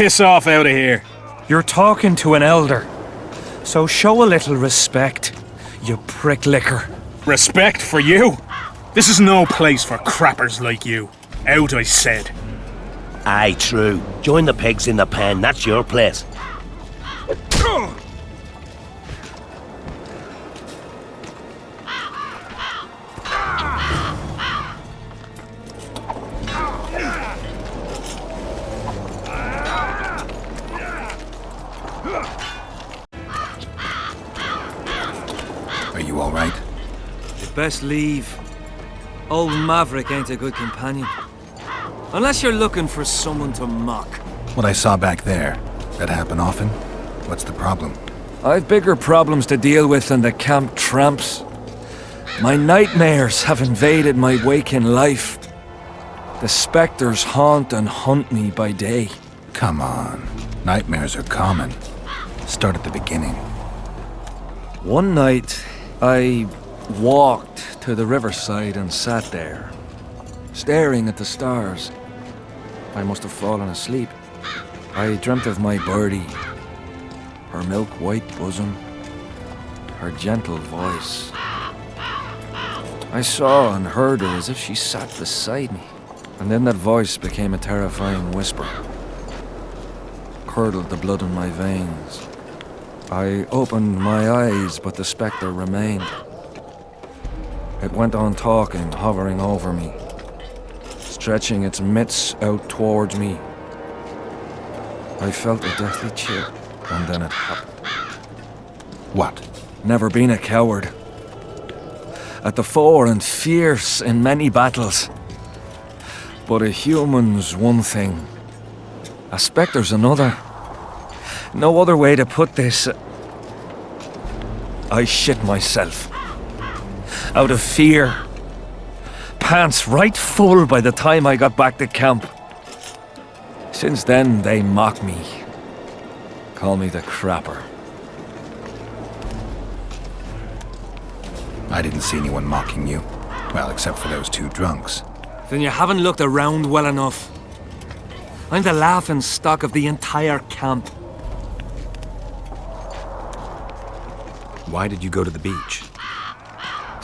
Piss off out of here. You're talking to an elder, so show a little respect, you prick licker. Respect for you? This is no place for crappers like you. Out, I said. Aye, true. Join the pigs in the pen, that's your place. Are you all right? You'd best leave. Old Maverick ain't a good companion. Unless you're looking for someone to mock. What I saw back there, that happen often? What's the problem? I've bigger problems to deal with than the camp tramps. My nightmares have invaded my waking life. The specters haunt and hunt me by day. Come on. Nightmares are common. Start at the beginning. One night, I walked to the riverside and sat there, staring at the stars. I must have fallen asleep. I dreamt of my birdie, her milk-white bosom, her gentle voice. I saw and heard her as if she sat beside me, and then that voice became a terrifying whisper, curdled the blood in my veins. I opened my eyes, but the spectre remained. It went on talking, hovering over me, stretching its mitts out towards me. I felt a deathly chill, and then it happened. What? Never been a coward. At the fore and fierce in many battles. But a human's one thing. A spectre's another. No other way to put this. I shit myself. Out of fear. Pants right full by the time I got back to camp. Since then, they mock me. Call me the crapper. I didn't see anyone mocking you. Well, except for those two drunks. Then you haven't looked around well enough. I'm the laughing stock of the entire camp. Why did you go to the beach?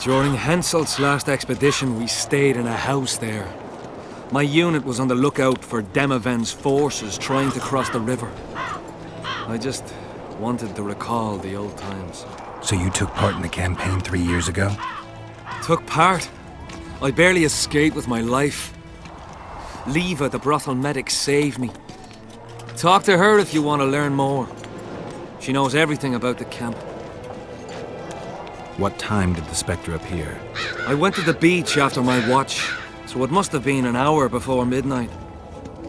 During Henselt's last expedition, we stayed in a house there. My unit was on the lookout for Demaven's forces trying to cross the river. I just wanted to recall the old times. So you took part in the campaign 3 years ago? Took part? I barely escaped with my life. Leva, the brothel medic, saved me. Talk to her if you want to learn more. She knows everything about the camp. What time did the Spectre appear? I went to the beach after my watch, so it must have been an hour before midnight.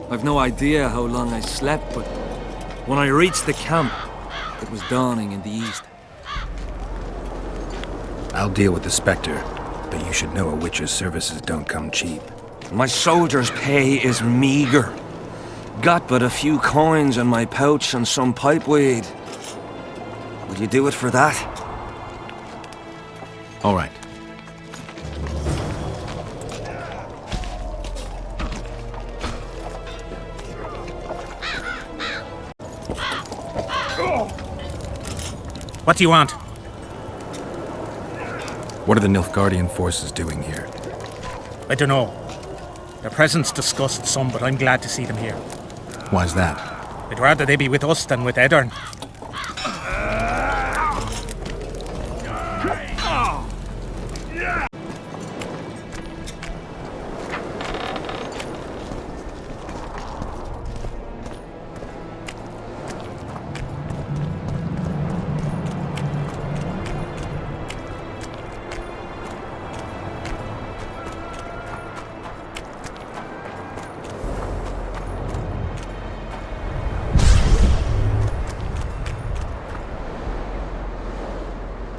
I've no idea how long I slept, but when I reached the camp, it was dawning in the east. I'll deal with the Spectre, but you should know a witcher's services don't come cheap. My soldier's pay is meager. Got but a few coins in my pouch and some pipeweed. Will you do it for that? All right. What do you want? What are the Nilfgaardian forces doing here? I don't know. Their presence disgusts some, but I'm glad to see them here. Why's that? I'd rather they be with us than with Eddern.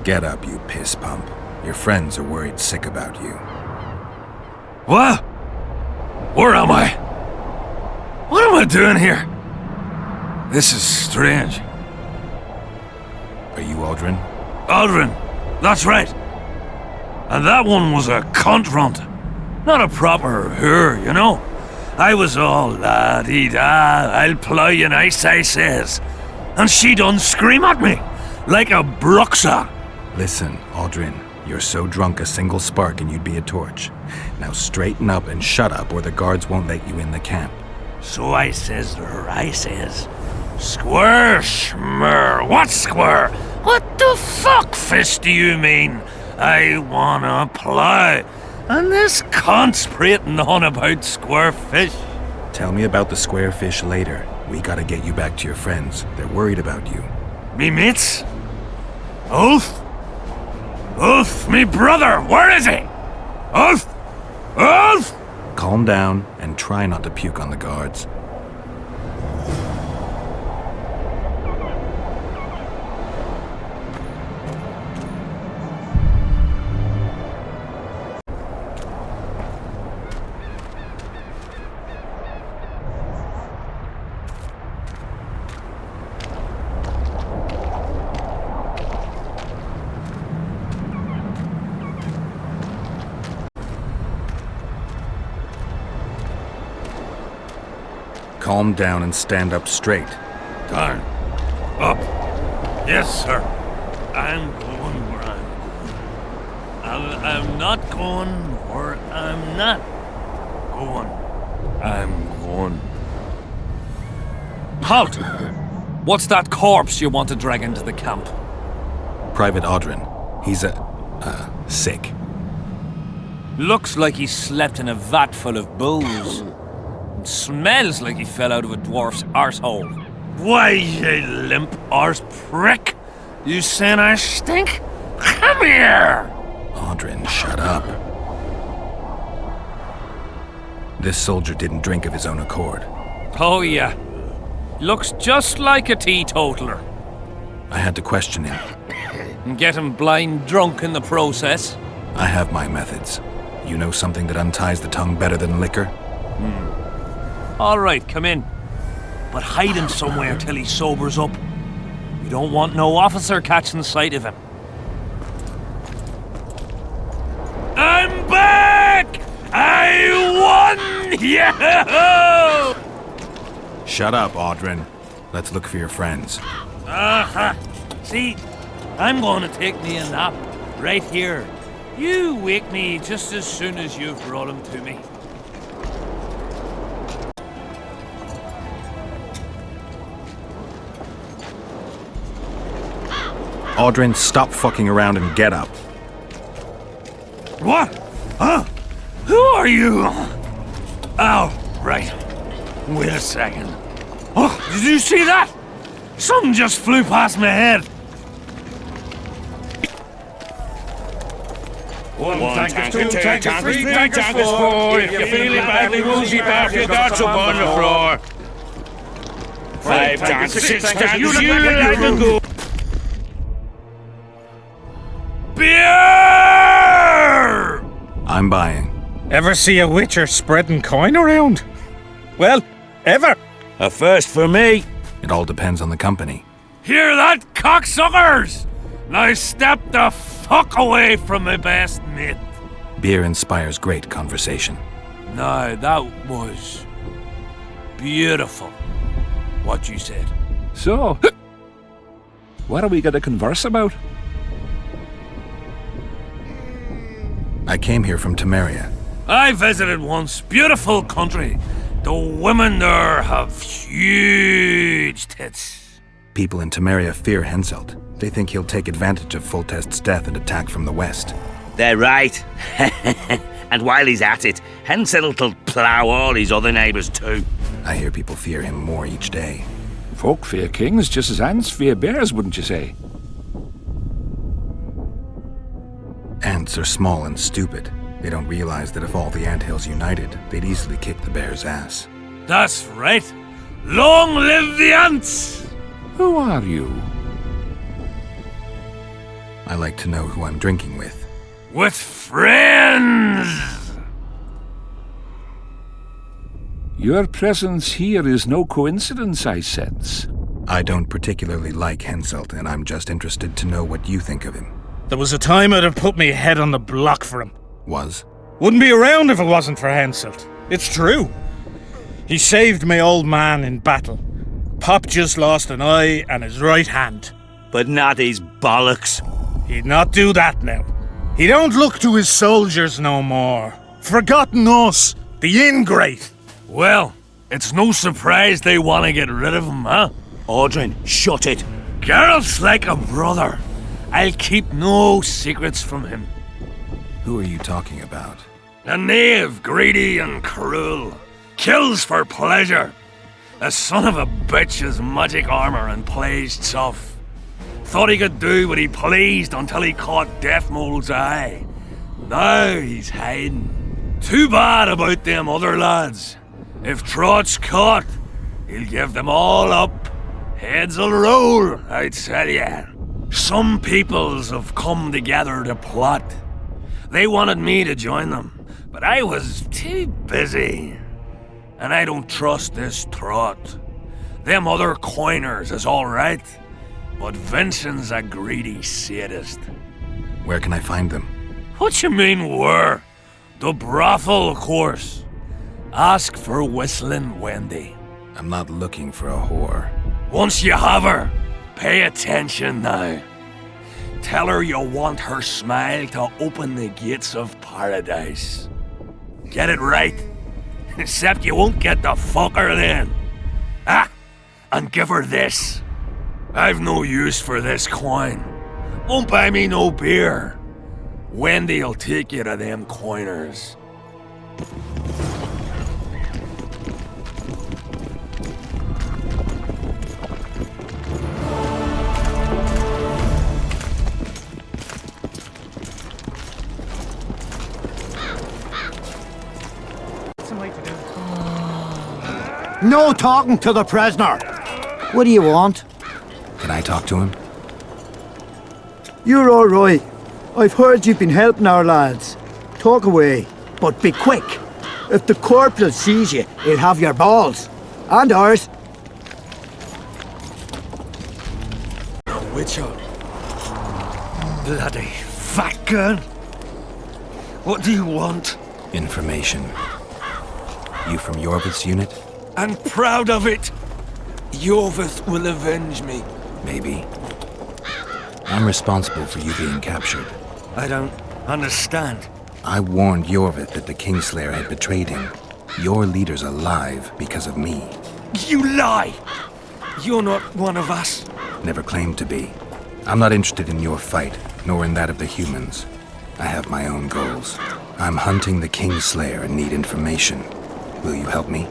Get up, you piss pump. Your friends are worried sick about you. What? Where am I? What am I doing here? This is strange. Are you Aldrin? Aldrin, that's right. And that one was a cunt runt. Not a proper her, you know? I was all la-dee-da, I'll ply you nice, I says. And she done scream at me, like a bruxa. Listen, Aldrin, you're so drunk a single spark and you'd be a torch. Now straighten up and shut up or the guards won't let you in the camp. So I says to her, Square, schmur, what square? What the fuck, fish, do you mean? I wanna ply. And this cunt's prating on about square fish. Tell me about the square fish later. We gotta get you back to your friends. They're worried about you. Me mates? Ulf? Ulf, me brother, where is he? Ulf? Ulf? Calm down and try not to puke on the guards. Calm down and stand up straight. Turn. Up. Yes, sir. I'm going where I'm going. I'm not going where I'm not going. I'm going. Halt! What's that corpse you want to drag into the camp? Private Aldrin. He's sick. Looks like he slept in a vat full of booze. And smells like he fell out of a dwarf's arsehole. Why, you limp arse prick? You saying I stink? Come here! Aldrin, shut up. This soldier didn't drink of his own accord. Oh yeah. Looks just like a teetotaler. I had to question him. And get him blind drunk in the process. I have my methods. You know something that unties the tongue better than liquor? All right, come in. But hide him somewhere till he sobers up. You don't want no officer catching sight of him. I'm back! I won! Yeah! Shut up, Aldrin. Let's look for your friends. Aha! See, I'm going to take me a nap right here. You wake me just as soon as you've brought him to me. Aldrin, stop fucking around and get up. What? Huh? Who are you? Oh, right. Wait a second. Oh, did you see that? Something just flew past my head. One tankers, two tankers, three tankers, four. If you're feeling badly woozy, back, you got some on the floor. Five tankers, six tankers, you like a go. Beer! I'm buying. Ever see a witcher spreading coin around? Well, ever. A first for me. It all depends on the company. Hear that, cocksuckers? Now step the fuck away from my best mate. Beer inspires great conversation. No, that was beautiful, what you said. So, what are we going to converse about? I came here from Temeria. I visited once. Beautiful country. The women there have huge tits. People in Temeria fear Henselt. They think he'll take advantage of Foltest's death and attack from the west. They're right. And while he's at it, Henselt'll plough all his other neighbours too. I hear people fear him more each day. Folk fear kings just as ants fear bears, wouldn't you say? Ants are small and stupid. They don't realize that if all the anthills united, they'd easily kick the bear's ass. That's right. Long live the ants! Who are you? I like to know who I'm drinking with. With friends! Your presence here is no coincidence, I sense. I don't particularly like Henselt, and I'm just interested to know what you think of him. There was a time I'd have put me head on the block for him. Was? Wouldn't be around if it wasn't for Henselt. It's true. He saved my old man in battle. Pop just lost an eye and his right hand. But not his bollocks. He'd not do that now. He don't look to his soldiers no more. Forgotten us, the ingrate. Well, it's no surprise they want to get rid of him, huh? Audrin, shut it. Geralt's like a brother. I'll keep no secrets from him. Who are you talking about? A knave, greedy and cruel. Kills for pleasure. The son of a bitch has magic armor and plays tough. Thought he could do what he pleased until he caught Deathmold's eye. Now he's hiding. Too bad about them other lads. If Trott's caught, he'll give them all up. Heads'll roll, I tell ya. Some peoples have come together to plot. They wanted me to join them, but I was too busy. And I don't trust this Trott. Them other coiners is alright, but Vincent's a greedy sadist. Where can I find them? What you mean where? The brothel, of course. Ask for Whistling Wendy. I'm not looking for a whore. Once you have her, pay attention now. Tell her you want her smile to open the gates of paradise. Get it right? Except you won't get the fucker then. Ah, and give her this. I've no use for this coin. Won't buy me no beer. Wendy'll take you to them coiners. No talking to the prisoner. What do you want? Can I talk to him? You're all right. I've heard you've been helping our lads. Talk away, but be quick. If the corporal sees you, he'll have your balls. And ours. Witcher. Bloody fat gun. What do you want? Information. You from Yorvith's unit? I'm proud of it. Yorvith will avenge me. Maybe. I'm responsible for you being captured. I don't understand. I warned Yorvith that the Kingslayer had betrayed him. Your leader's alive because of me. You lie! You're not one of us. Never claimed to be. I'm not interested in your fight, nor in that of the humans. I have my own goals. I'm hunting the Kingslayer and need information. Will you help me?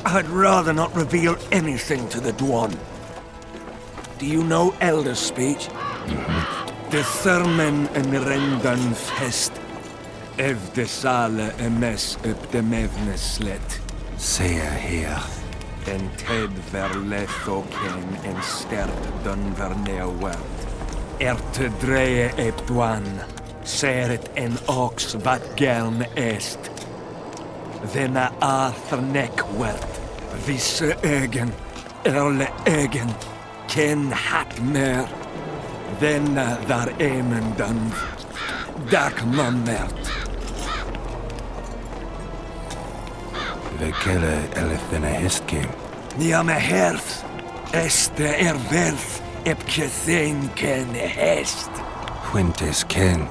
I'd rather not reveal anything to the Dwan. Do you know Elder Speech? De Thurmen en Rendan Fest. Ev de Sale emes up de Mevneslet. Say her. En Ted verletho ken en stert dun verneuwert. Te dreie ep Dwan. Seret en ox wat gern est. Denna Arthurneck werd. Visse ögen. Erle ögen. Ken hat mer. Denna dar emendan. Dak mammert. Vekele elefthena histkim. Nia me herth. Este verth. Ep kethen ken hest. Quintus ken.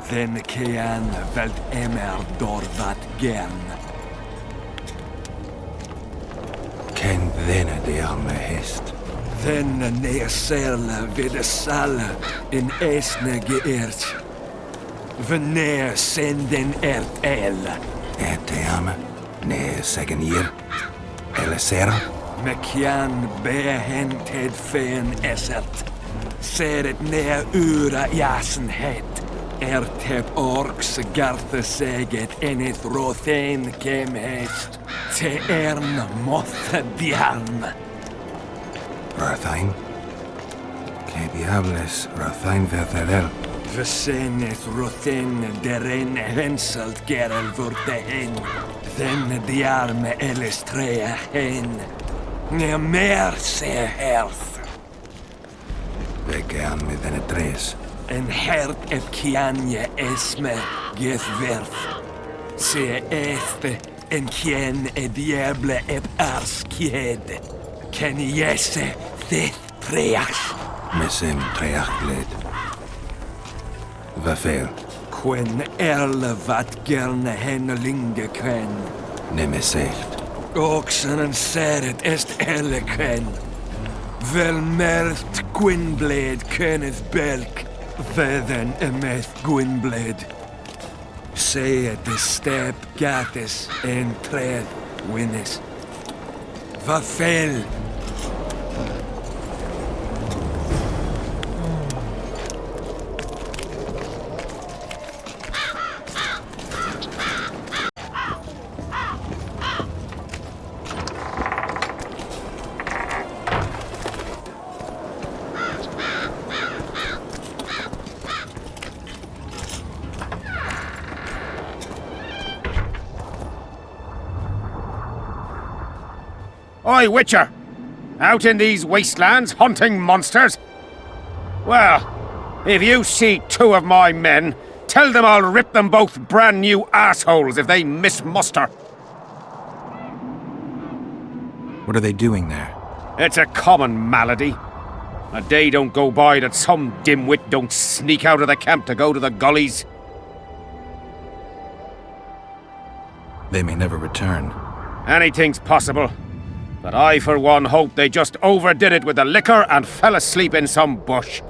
Den kean veld emer dor wat gern. Ken dhena de arme hist. Den neersel vid de sal in esne geert. Veneer senden el. Te arme. Ne segen hier. Elisera. Mekian behented fen esert. Seret ne ura jasenhet. Tep orks garthe seget enith rothen kem hest. Te mothe diarm. Rathain. Que diables Rathain vertherel. Veseneth rothen deren henselt gerel vurte hen. Den diarme elestrea hen. Ne mer se herth. Vegean med denne tres. En hert ep kianje esme geth verth. Se este en quien e diable eb ars quied. Ken yesse thith preach. Mesim treach led. Vafel, Quen erle vat gerne hennelinge ken. nemesecht. Oxen en seret est elle ken. Vel merth Gwynblade Kenneth Belk. Vedden emeth Gwynblade. Say at the step gathis en tread winnis. Vafel. Oi, Witcher! Out in these wastelands hunting monsters? Well, if you see two of my men, tell them I'll rip them both brand new assholes if they miss muster. What are they doing there? It's a common malady. A day don't go by that some dimwit don't sneak out of the camp to go to the gullies. They may never return. Anything's possible. But I, for one, hope they just overdid it with the liquor and fell asleep in some bush.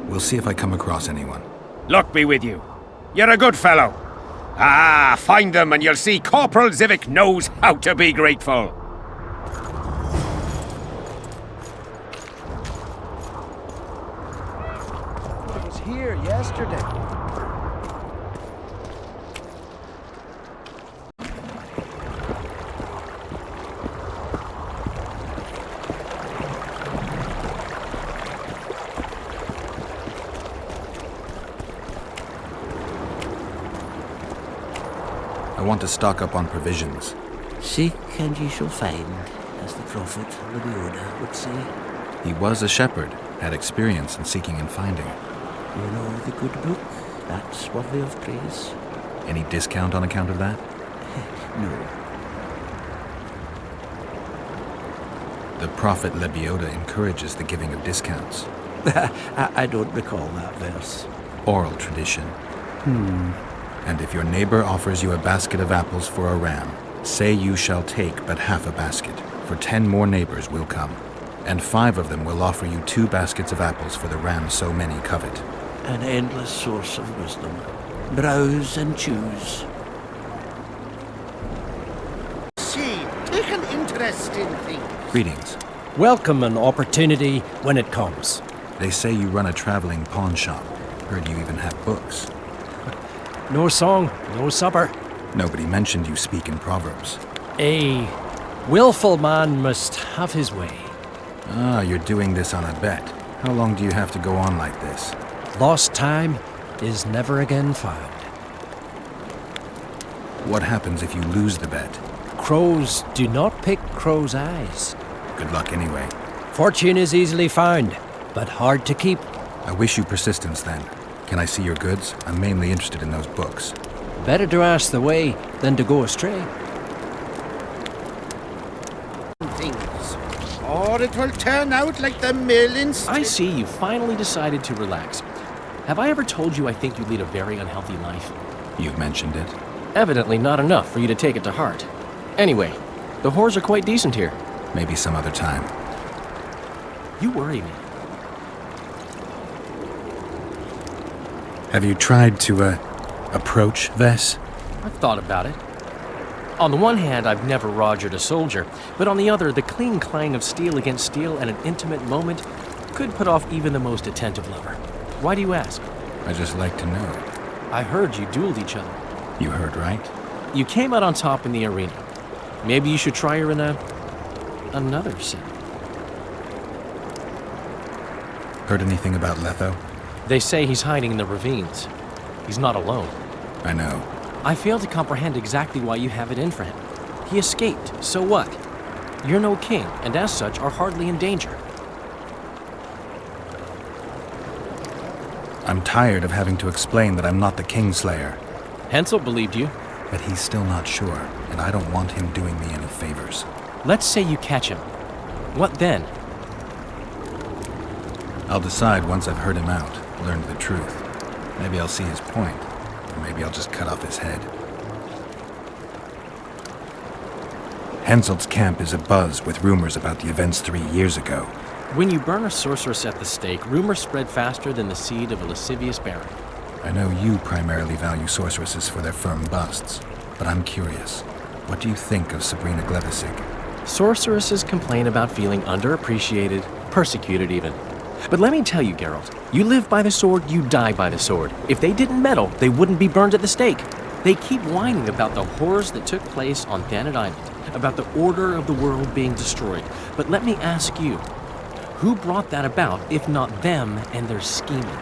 We'll see if I come across anyone. Luck be with you. You're a good fellow. Ah, find them and you'll see Corporal Zivik knows how to be grateful. It was here yesterday. I want to stock up on provisions. Seek and ye shall find, as the prophet Lebeoda would say. He was a shepherd, had experience in seeking and finding. You know the good book, that's worthy of praise. Any discount on account of that? No. The prophet Lebeoda encourages the giving of discounts. I don't recall that verse. Oral tradition. And if your neighbor offers you a basket of apples for a ram, say you shall take but half a basket, for 10 more neighbors will come, and 5 of them will offer you 2 baskets of apples for the ram so many covet. An endless source of wisdom. Browse and choose. See, take an interest in things. Greetings. Welcome an opportunity when it comes. They say you run a traveling pawn shop. Heard you even have books. No song, no supper. Nobody mentioned you speak in proverbs. A willful man must have his way. Ah, you're doing this on a bet. How long do you have to go on like this? Lost time is never again found. What happens if you lose the bet? Crows do not pick crows' eyes. Good luck anyway. Fortune is easily found, but hard to keep. I wish you persistence then. Can I see your goods? I'm mainly interested in those books. Better to ask the way than to go astray. Things. Or it will turn out like the mill in I see you finally decided to relax. Have I ever told you I think you lead a very unhealthy life? You've mentioned it. Evidently not enough for you to take it to heart. Anyway, the whores are quite decent here. Maybe some other time. You worry me. Have you tried to, approach Vess? I've thought about it. On the one hand, I've never rogered a soldier, but on the other, the clean clang of steel against steel at an intimate moment could put off even the most attentive lover. Why do you ask? I just like to know. I heard you dueled each other. You heard right. You came out on top in the arena. Maybe you should try her in another setting. Heard anything about Letho? They say he's hiding in the ravines. He's not alone. I know. I fail to comprehend exactly why you have it in for him. He escaped, so what? You're no king, and as such are hardly in danger. I'm tired of having to explain that I'm not the Kingslayer. Hensel believed you. But he's still not sure, and I don't want him doing me any favors. Let's say you catch him. What then? I'll decide once I've heard him out, learned the truth. Maybe I'll see his point, or maybe I'll just cut off his head. Henselt's camp is abuzz with rumors about the events 3 years ago. When you burn a sorceress at the stake, rumors spread faster than the seed of a lascivious baron. I know you primarily value sorceresses for their firm busts, but I'm curious. What do you think of Sabrina Glevisig? Sorceresses complain about feeling underappreciated, persecuted even. But let me tell you, Geralt, you live by the sword, you die by the sword. If they didn't meddle, they wouldn't be burned at the stake. They keep whining about the horrors that took place on Thanet Island, about the order of the world being destroyed. But let me ask you, who brought that about if not them and their scheming?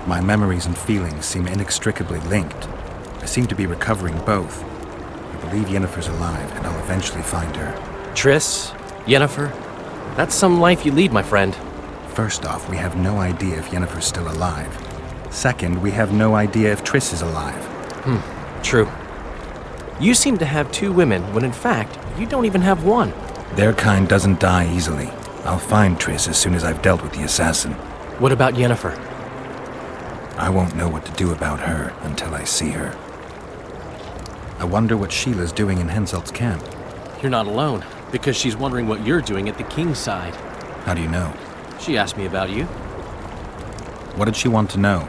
My memories and feelings seem inextricably linked. I seem to be recovering both. I believe Yennefer's alive, and I'll eventually find her. Triss, Yennefer, that's some life you lead, my friend. First off, we have no idea if Yennefer's still alive. Second, we have no idea if Triss is alive. True. You seem to have 2 women, when in fact, you don't even have one. Their kind doesn't die easily. I'll find Triss as soon as I've dealt with the assassin. What about Yennefer? I won't know what to do about her until I see her. I wonder what Sheila's doing in Henselt's camp. You're not alone, because she's wondering what you're doing at the king's side. How do you know? She asked me about you. What did she want to know?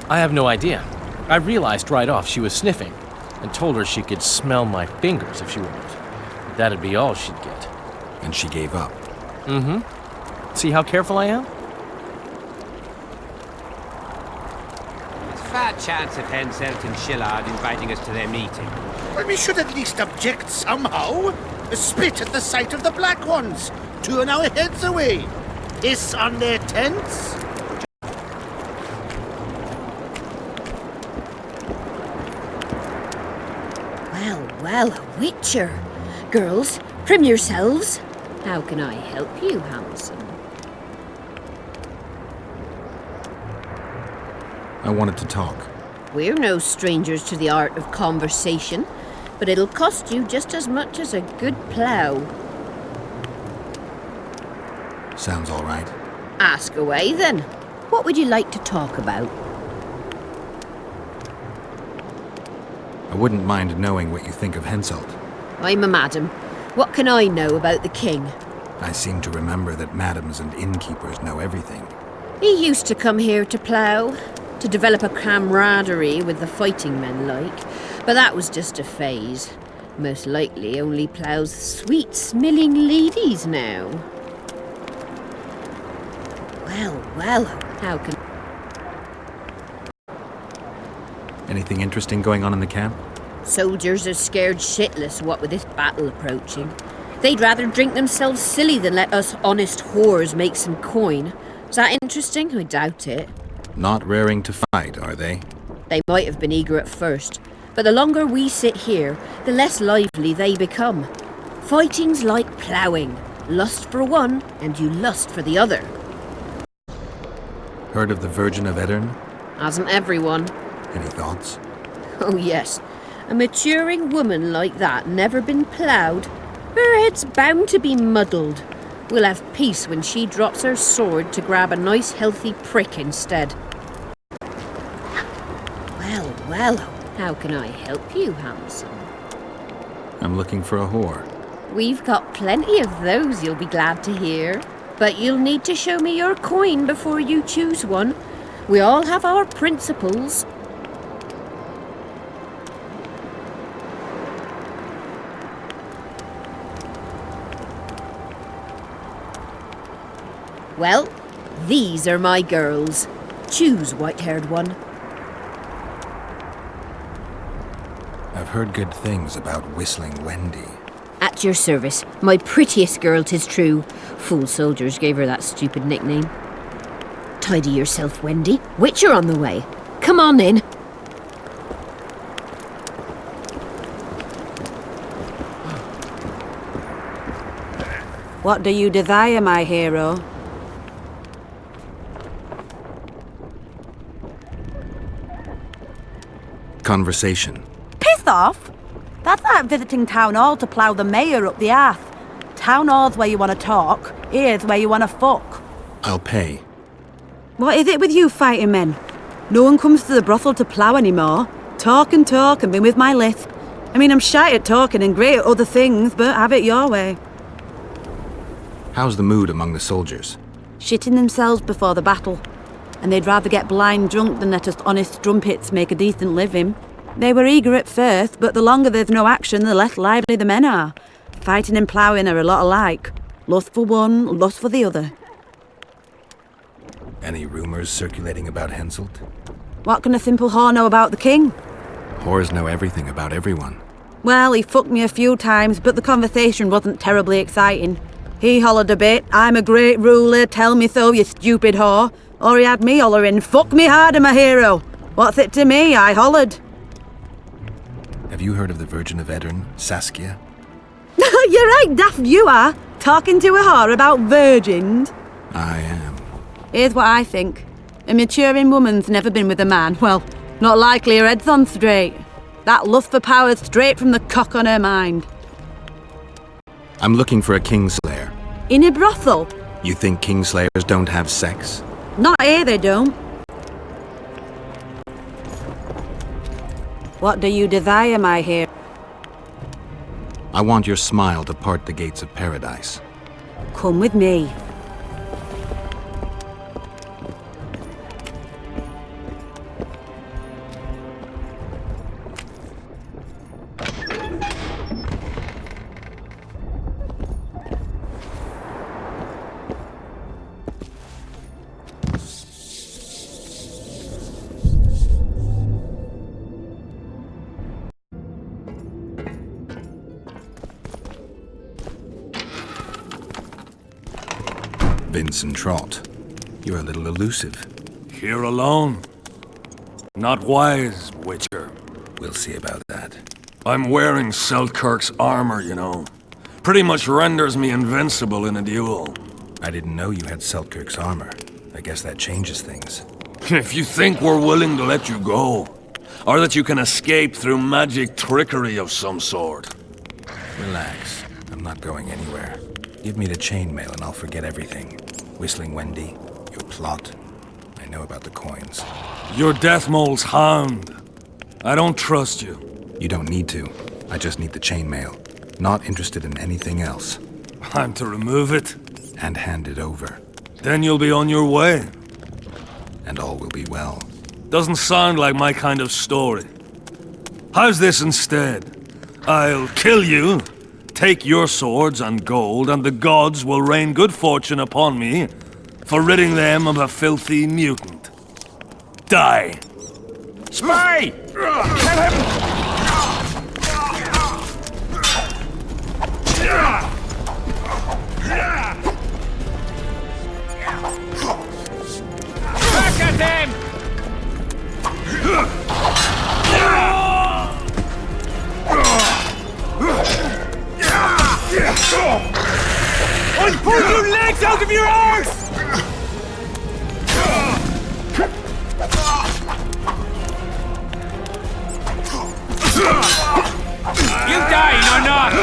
I have no idea. I realized right off she was sniffing, and told her she could smell my fingers if she wanted. That'd be all she'd get. And she gave up. See how careful I am? There's a fair chance of Henselt and Shillard inviting us to their meeting. Well, we should at least object somehow. Spit at the sight of the Black Ones. Turn our heads away. Piss on their tents. Well, a witcher. Girls, prim yourselves. How can I help you, handsome? I wanted to talk. We're no strangers to the art of conversation, but it'll cost you just as much as a good plough. Sounds all right. Ask away, then. What would you like to talk about? I wouldn't mind knowing what you think of Henselt. I'm a madam. What can I know about the king? I seem to remember that madams and innkeepers know everything. He used to come here to plough, to develop a camaraderie with the fighting men like, but that was just a phase. Most likely only ploughs sweet-smelling ladies now. Well, how can... Anything interesting going on in the camp? Soldiers are scared shitless what with this battle approaching. They'd rather drink themselves silly than let us honest whores make some coin. Is that interesting? I doubt it. Not raring to fight, are they? They might have been eager at first, but the longer we sit here, the less lively they become. Fighting's like ploughing. Lust for one, and you lust for the other. Heard of the Virgin of Aedirn? Hasn't everyone? Any thoughts? Oh yes. A maturing woman like that never been ploughed. Her head's bound to be muddled. We'll have peace when she drops her sword to grab a nice healthy prick instead. Well, how can I help you, handsome? I'm looking for a whore. We've got plenty of those, you'll be glad to hear. But you'll need to show me your coin before you choose one. We all have our principles. Well, these are my girls. Choose, white-haired one. I've heard good things about Whistling Wendy. At your service, my prettiest girl, 'tis true. Fool soldiers gave her that stupid nickname. Tidy yourself, Wendy. Witcher on the way. Come on in. What do you desire, my hero? conversation. Piss off! That's like visiting Town Hall to plough the mayor up the arse. Town Hall's where you want to talk, here's where you want to fuck. I'll pay. What is it with you fighting men? No one comes to the brothel to plough anymore. Talk and be with my lisp. I mean, I'm shy at talking and great at other things, but have it your way. How's the mood among the soldiers? Shitting themselves before the battle. And they'd rather get blind drunk than let us honest strumpets make a decent living. They were eager at first, but the longer there's no action, the less lively the men are. Fighting and ploughing are a lot alike. Lust for one, lust for the other. Any rumors circulating about Henselt? What can a simple whore know about the king? Whores know everything about everyone. Well, he fucked me a few times, but the conversation wasn't terribly exciting. He hollered a bit, "I'm a great ruler, tell me so, you stupid whore." Or he had me hollering, "Fuck me harder, my hero." What's it to me? I hollered. Have you heard of the Virgin of Aedirn, Saskia? You're right, daft you are. Talking to a whore about virgins. I am. Here's what I think. A maturing woman's never been with a man. Well, not likely her head's on straight. That lust for power's straight from the cock on her mind. I'm looking for a Kingslayer. In a brothel? You think Kingslayers don't have sex? Not here, they don't. What do you desire, my hero? I want your smile to part the gates of paradise. Come with me. Vincent Trott, you're a little elusive. Here alone. Not wise, Witcher. We'll see about that. I'm wearing Selkirk's armor, you know. Pretty much renders me invincible in a duel. I didn't know you had Selkirk's armor. I guess that changes things. If you think we're willing to let you go, or that you can escape through magic trickery of some sort. Relax. I'm not going anywhere. Give me the chainmail and I'll forget everything. Whistling Wendy, your plot. I know about the coins. You're Deathmole's hound. I don't trust you. You don't need to. I just need the chainmail. Not interested in anything else. I'm to remove it? And hand it over. Then you'll be on your way. And all will be well. Doesn't sound like my kind of story. How's this instead? I'll kill you, take your swords and gold, and the gods will rain good fortune upon me for ridding them of a filthy mutant. Die. Spy! Kill him! Back at them! I'll pull your legs out of your arse! You dying or not?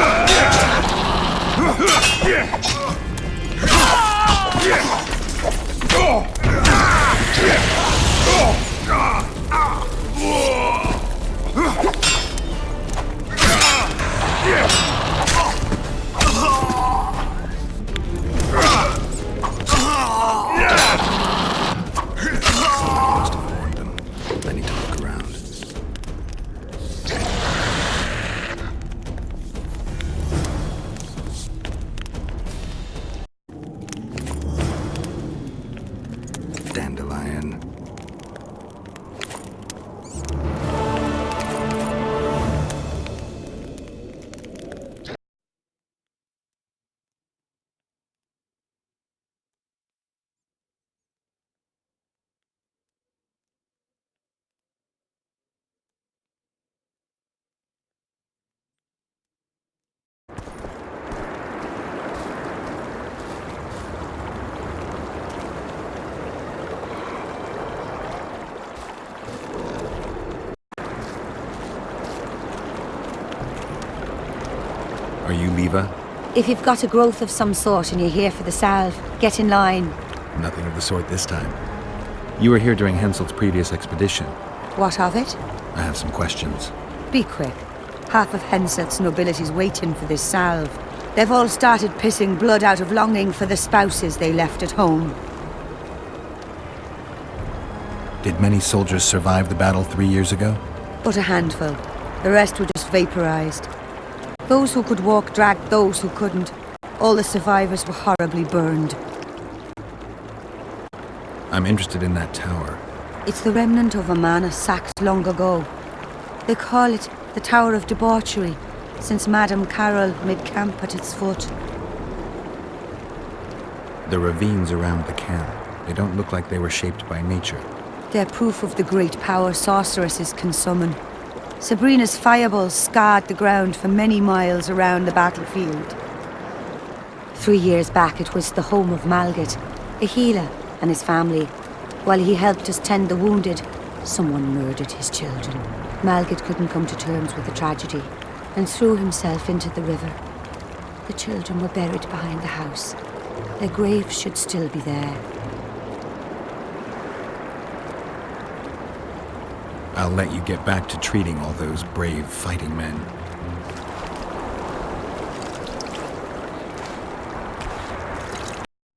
Must have warned them. I need to look around. Are you Leva? If you've got a growth of some sort and you're here for the salve, get in line. Nothing of the sort this time. You were here during Henselt's previous expedition. What of it? I have some questions. Be quick. Half of Henselt's nobility's waiting for this salve. They've all started pissing blood out of longing for the spouses they left at home. Did many soldiers survive the battle 3 years ago? But a handful. The rest were just vaporized. Those who could walk dragged those who couldn't. All the survivors were horribly burned. I'm interested in that tower. It's the remnant of a manor sacked long ago. They call it the Tower of Debauchery, since Madame Carol made camp at its foot. The ravines around the camp, they don't look like they were shaped by nature. They're proof of the great power sorceresses can summon. Sabrina's fireballs scarred the ground for many miles around the battlefield. 3 years back, it was the home of Malgat, a healer, and his family. While he helped us tend the wounded, someone murdered his children. Malgat couldn't come to terms with the tragedy and threw himself into the river. The children were buried behind the house. Their graves should still be there. I'll let you get back to treating all those brave fighting men.